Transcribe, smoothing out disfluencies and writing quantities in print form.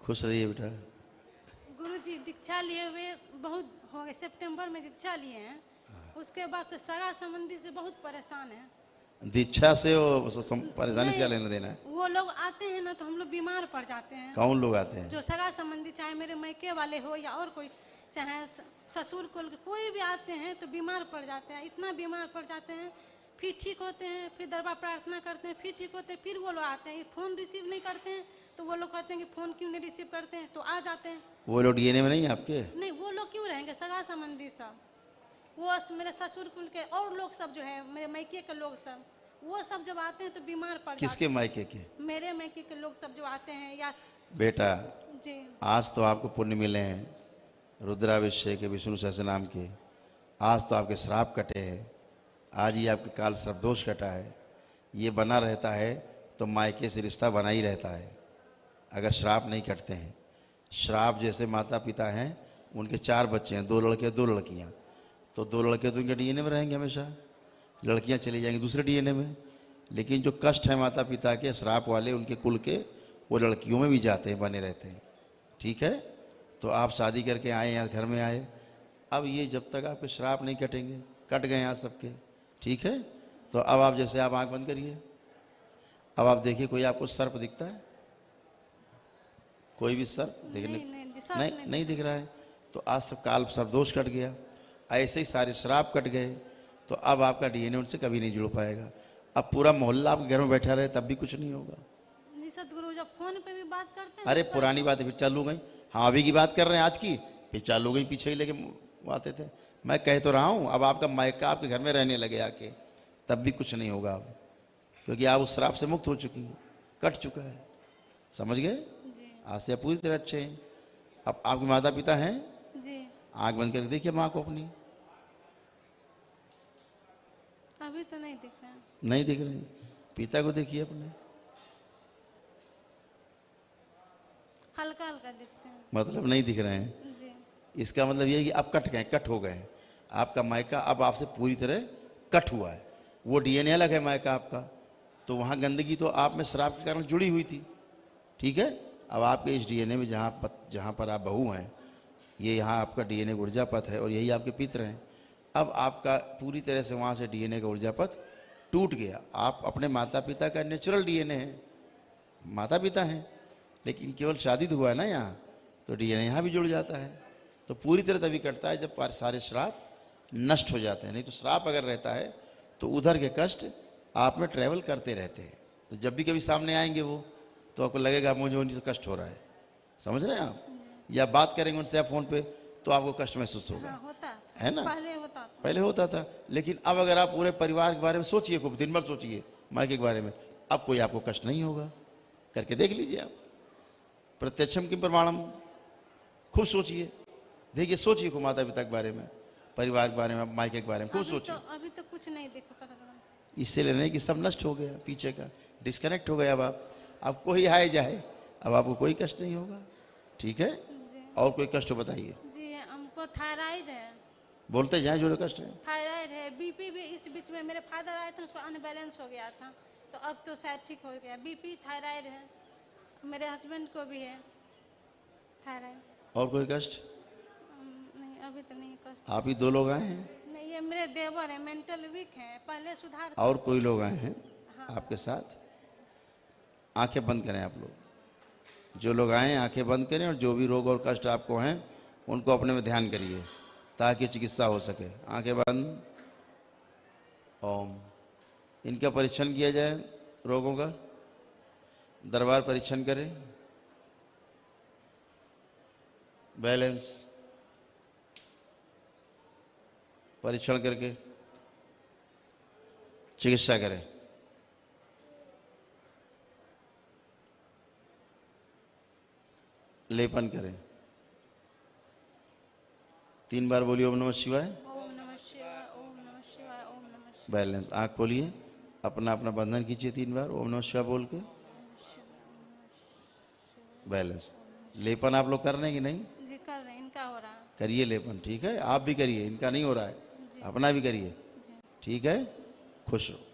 खुश रहिए बेटा। गुरुजी दीक्षा लिए हुए बहुत हो गए, सितंबर में दीक्षा लिए हैं। उसके बाद से सगा संबंधी से बहुत परेशान है। दीक्षा से वो परेशानी से क्या लेना देना है? वो लोग आते हैं ना तो हम लोग बीमार पड़ जाते हैं। कौन लोग आते हैं? जो सगा संबंधी, चाहे मेरे मायके वाले हो या और कोई, चाहे ससुर कुल के कोई भी आते हैं तो बीमार पड़ जाते हैं। इतना बीमार पड़ जाते हैं, फिर ठीक होते हैं, फिर दरबार प्रार्थना करते हैं, फिर ठीक होते हैं, फिर वो लोग आते हैं। फ़ोन रिसीव नहीं करते हैं तो वो लोग कहते हैं कि फ़ोन क्यों नहीं रिसीव करते हैं, तो आ जाते हैं। वो लोग डीएनए में नहीं है आपके? नहीं, वो लोग क्यों रहेंगे, सगा संबंधी सब, वो मेरे ससुर कुल के और लोग सब जो है, मेरे मायके के लोग सब, वो सब जब आते हैं तो बीमार पड़ जाते किसके मायके के? हैं। मेरे मायके के लोग सब जो आते हैं या बेटा जी आज तो आपको पुण्य मिले हैं रुद्राभिषेक के, विष्णु सहस्रनाम के। आज तो आपके श्राप कटे हैं, आज ही आपके काल श्राप दोष कटा है। ये बना रहता है तो मायके से रिश्ता बना ही रहता है अगर श्राप नहीं कटते हैं। श्राप जैसे माता पिता हैं, उनके 4 बच्चे हैं, 2 लड़के 2 लड़कियां, तो 2 लड़के तो उनके डीएनए में रहेंगे हमेशा, लड़कियां चली जाएंगी दूसरे डीएनए में। लेकिन जो कष्ट है माता पिता के श्राप वाले, उनके कुल के, वो लड़कियों में भी जाते हैं, बने रहते हैं। ठीक है, तो आप शादी करके आए, यहाँ घर में आए, अब ये जब तक आपके श्राप नहीं कटेंगे, कट गए यहाँ सबके। ठीक है, तो अब आप जैसे आप आंख बंद करिए, अब आप देखिए कोई आपको सर्प दिखता है? कोई भी सर्प देखने नहीं दिख रहा है, तो आज सब काल सर्प दोष कट गया। ऐसे ही सारे श्राप कट गए, तो अब आपका डीएनए उनसे कभी नहीं जुड़ पाएगा। अब पूरा मोहल्ला आपके घर में बैठा रहे तब भी कुछ नहीं होगा। सतगुरु जब फोन पे भी बात करते हैं, अरे पुरानी बात है, फिर चालू गई। हाँ अभी की बात कर रहे हैं, आज की, फिर चालू गई, पीछे ही लेके आते थे। मैं कह तो रहा हूँ, अब आपका मायका आपके घर में रहने लगे आके, तब भी कुछ नहीं होगा अब, क्योंकि आप उस श्राप से मुक्त हो चुकी हैं, कट चुका है। समझ गए? आज से आप पूरी तरह अच्छे हैं। अब आपके माता पिता हैं? जी आँख बंद करके देखिए माँ को अपनी, अभी तो नहीं दिख रहा है। नहीं दिख रही। पिता को देखिए अपने, हल्का हल्का दिखते हैं। मतलब नहीं दिख रहे हैं। जी इसका मतलब ये है कि अब कट गए, कट हो गए। आपका मायका अब आपसे पूरी तरह कट हुआ है। वो डीएनए अलग है मायका आपका, तो वहाँ गंदगी तो आप में श्राप के कारण जुड़ी हुई थी। ठीक है, अब आपके इस डीएनए में जहाँ पर आप बहू हैं, ये यहाँ आपका डीएनए ऊर्जा पथ है और यही आपके पितर हैं। अब आपका पूरी तरह से वहाँ से डीएनए का ऊर्जा पथ टूट गया। आप अपने माता पिता का नेचुरल डीएनए है, माता पिता हैं, लेकिन केवल शादी तो हुआ है ना यहाँ, तो डीएनए यहाँ भी जुड़ जाता है। तो पूरी तरह तभी कटता है जब सारे श्राप नष्ट हो जाते हैं। नहीं तो श्राप अगर रहता है तो उधर के कष्ट आप में ट्रैवल करते रहते हैं। तो जब भी कभी सामने आएंगे वो, तो आपको लगेगा मुझे उनसे कष्ट हो रहा है। समझ रहे हैं आप? या बात करेंगे उनसे आप फ़ोन पे तो आपको कष्ट महसूस होगा। हाँ, होता है ना? पहले होता था। लेकिन अब अगर आप पूरे परिवार के बारे में सोचिए, खूब दिन भर सोचिए मायके के बारे में, अब कोई आपको कष्ट नहीं होगा। करके देख लीजिए आप, प्रत्यक्षम किम प्रमाणम। खूब सोचिए, देखिए, सोचिए खूब माता पिता के बारे में, परिवार के बारे में, मायके के बारे में खूब सोचिए। अभी तो कुछ नहीं दिख पता। इससे लेने कि सब नष्ट हो गया, पीछे का डिस्कनेक्ट हो गया। अब कोई आए जाए, अब आपको कोई कष्ट नहीं होगा। ठीक है, और कोई कष्ट हो बताइए। जी हमको थायराइड है। बोलते जाए जो कष्ट है। थायराइड है, बीपी भी इस बीच में मेरे फादर आए थे, उसको अनबैलेंस हो गया था, तो अब तो शायद ठीक हो गया। बीपी, थायराइड है, मेरे हस्बैंड को भी है थायराइड। और कोई कष्ट? नहीं, अभी तो नहीं कष्ट। आप ही 2 लोग आए हैं? नहीं, ये मेरे देवर है, मेंटल वीक है, पहले सुधार। और कोई लोग आए हैं? हाँ। आपके साथ? आंखें बंद करें आप लोग, जो लोग आए हैं आंखें बंद करें, और जो भी रोग और कष्ट आपको हैं उनको अपने में ध्यान करिए ताकि चिकित्सा हो सके। आंखें बंद। ओम। इनका परीक्षण किया जाए, रोगों का दरबार परीक्षण करें, बैलेंस परीक्षण करके चिकित्सा करें। लेपन करें। 3 बार बोलिए ओम नमः शिवाय। ओम नमः शिवाय, ओम नमः शिवाय, ओम नमः शिवाय। बैलेंस। आँख खोलिए, अपना अपना बंधन कीजिए 3 बार ओम नमः शिवाय बोल के। बैलेंस। लेपन आप लोग कर रहे हैं कि नहीं? जी कर रहे हैं, इनका हो रहा है। करिए लेपन। ठीक है, आप भी करिए, इनका नहीं हो रहा है, अपना भी करिए। ठीक है, खुश रहो।